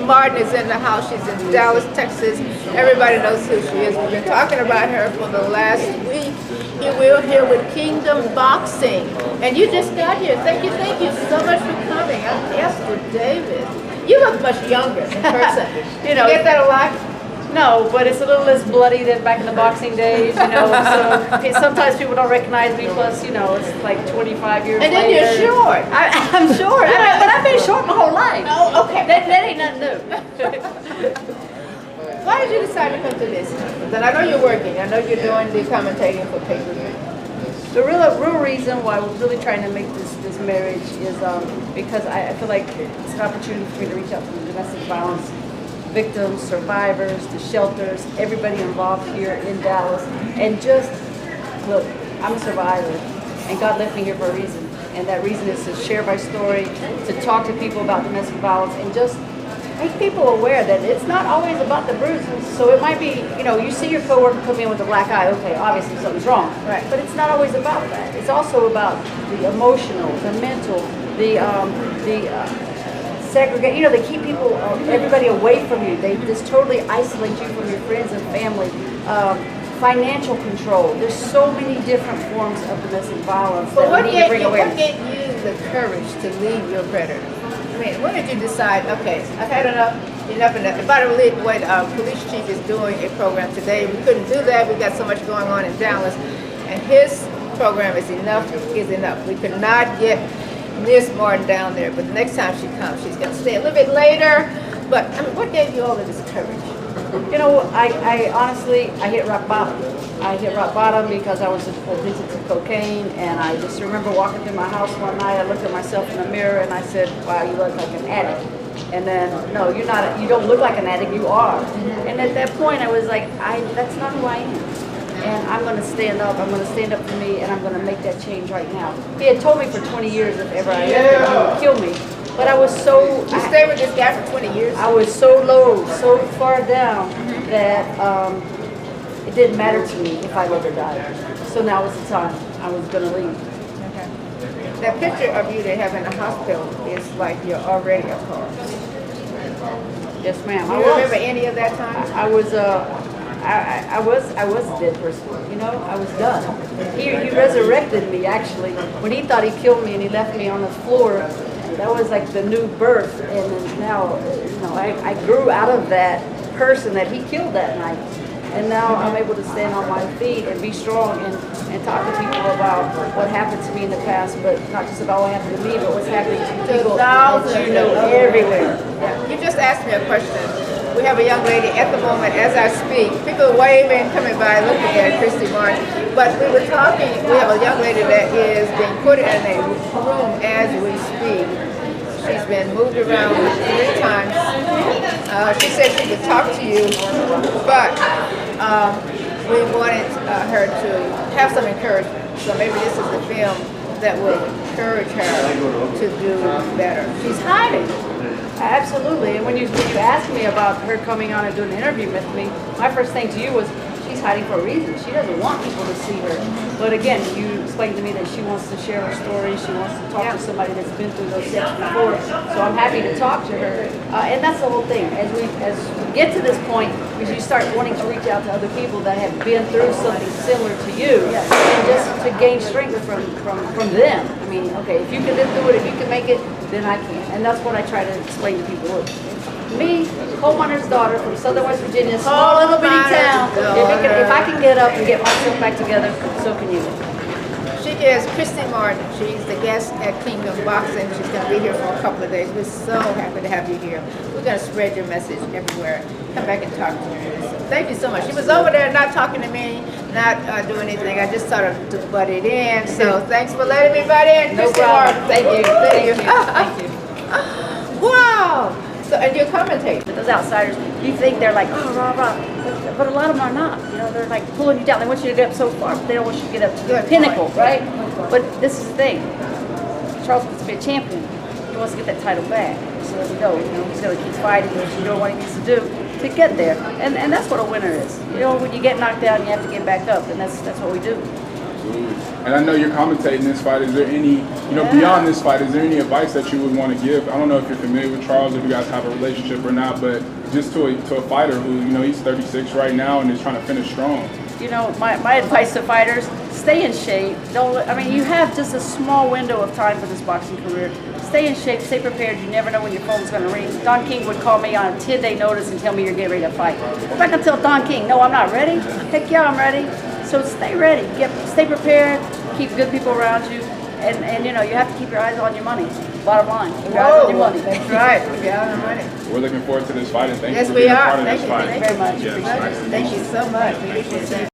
Martin is in the house. She's in Dallas, Texas. Everybody knows who she is. We've been talking about her for the last week. We're here with Kingdom Boxing. And you just got here. Thank you so much for coming. I'm Ester Davis. You look much younger in person. You know, you get that a lot? No, but it's a little less bloody than back in the boxing days, you know, so sometimes people don't recognize me, plus, you know, it's like 25 years later. And then you're short. I'm short, but I've been short my whole life. Oh, okay. That ain't nothing new. Why did you decide to come to this? Then I know you're working. I know you're doing the commentating for pay-per-view. The real reason why we're really trying to make this marriage is because I feel like it's an opportunity for me to reach out to the domestic violence victims, survivors, the shelters, everybody involved here in Dallas. And just, look, I'm a survivor, and God left me here for a reason. And that reason is to share my story, to talk to people about domestic violence, and just make people aware that it's not always about the bruises. So it might be, you know, you see your coworker come in with a black eye, okay, obviously something's wrong. Right. But it's not always about that. It's also about the emotional, the mental, the segregate, you know, they keep people, everybody away from you. They just totally isolate you from your friends and family. Financial control. There's so many different forms of domestic violence that we need to bring awareness. What gave you the courage to leave your predator? I mean, when did you decide, okay, I've had enough. By the way, police chief is doing a program today. We couldn't do that. We got so much going on in Dallas. And his program is enough. We could not get Miss Martin down there, but the next time she comes, she's going to stay a little bit later. But I mean, what gave you all of this courage? You know, I honestly, I hit rock bottom. I hit rock bottom because I was addicted to cocaine, and I just remember walking through my house one night. I looked at myself in the mirror and I said, "Wow, you look like an addict." And then, no, you're not. You don't look like an addict. You are. And at that point, I was like, that's not who I am. And I'm going to stand up. I'm going to stand up for me, and I'm going to make that change right now. He had told me for 20 years if ever I left him, he would kill me. But I was so... You stayed with this guy for 20 years? I was so low, so far down, that it didn't matter to me if I lived or died. So now was the time. I was going to leave. Okay. That picture of you they have in the hospital is like you're already a corpse. Yes, ma'am. Do you remember any of that time? I was a dead person, you know, I was done. He resurrected me, actually. When he thought he killed me and he left me on the floor, that was like the new birth. And then now, you know, I grew out of that person that he killed that night. And now I'm able to stand on my feet and be strong and talk to people about what happened to me in the past, but not just about what happened to me, but what's happening to people that you know everywhere. Yeah. You just asked me a question. We have a young lady at the moment as I speak. People waving, coming by, looking at Christy Martin. But we were talking, we have a young lady that is being put in a room as we speak. She's been moved around 3 times. She said she could talk to you, but we wanted her to have some encouragement. So maybe this is a film that will encourage her to do better. She's hiding. Absolutely, and when you asked me about her coming on and doing an interview with me, my first thing to you was, she's hiding for a reason. She doesn't want people to see her. But again, you explained to me that she wants to share her story. She wants to talk to somebody that's been through those steps before. So I'm happy to talk to her. And that's the whole thing. As we get to this point, is you start wanting to reach out to other people that have been through something similar to you, and just to gain strength from them. I mean, okay, if you can live through it, if you can make it, then I can. And that's what I try to explain to people. Look, me, coal miner's daughter from Southern West Virginia, small little bitty town. If I can get up and get myself back together, so can you. She is Christy Martin. She's the guest at Kingdom Boxing. She's going to be here for a couple of days. We're so happy to have you here. We're going to spread your message everywhere. Come back and talk to her. So thank you so much. She was over there not talking to me, not doing anything. I just sort of butted in. So thanks for letting me butt in. No problem. Thank you. Thank you. Thank you. Wow. So, and you're commentating. Those outsiders, you think they're like, oh, rah, rah. But a lot of them are not. You know, they're like pulling you down. They want you to get up so far, but they don't want you to get up to the pinnacle, right? But this is the thing. Charles wants to be a champion. He wants to get that title back. So there we go. You know, he's going to keep fighting. He's doing what he needs to do to get there. And that's what a winner is. You know, when you get knocked down, you have to get back up, and that's what we do. Absolutely. And I know you're commentating this fight. Is there any, beyond this fight, is there any advice that you would want to give? I don't know if you're familiar with Charles, if you guys have a relationship or not, but just to a fighter who, he's 36 right now and is trying to finish strong. My advice to fighters, stay in shape. You have just a small window of time for this boxing career. Stay in shape, stay prepared. You never know when your phone's going to ring. Don King would call me on a 10-day notice and tell me you're getting ready to fight. If I can tell Don King, no, I'm not ready, heck yeah, I'm ready. So stay ready, stay prepared, keep good people around you, and you have to keep your eyes on your money. Bottom line, keep your eyes on your money. That's right, keep your eyes on your money. We're looking forward to this fight, and thank you Yes, for we being a are. part of this fight. Thank you very much. Yes, nice to meet you. Thank you so much. We appreciate that.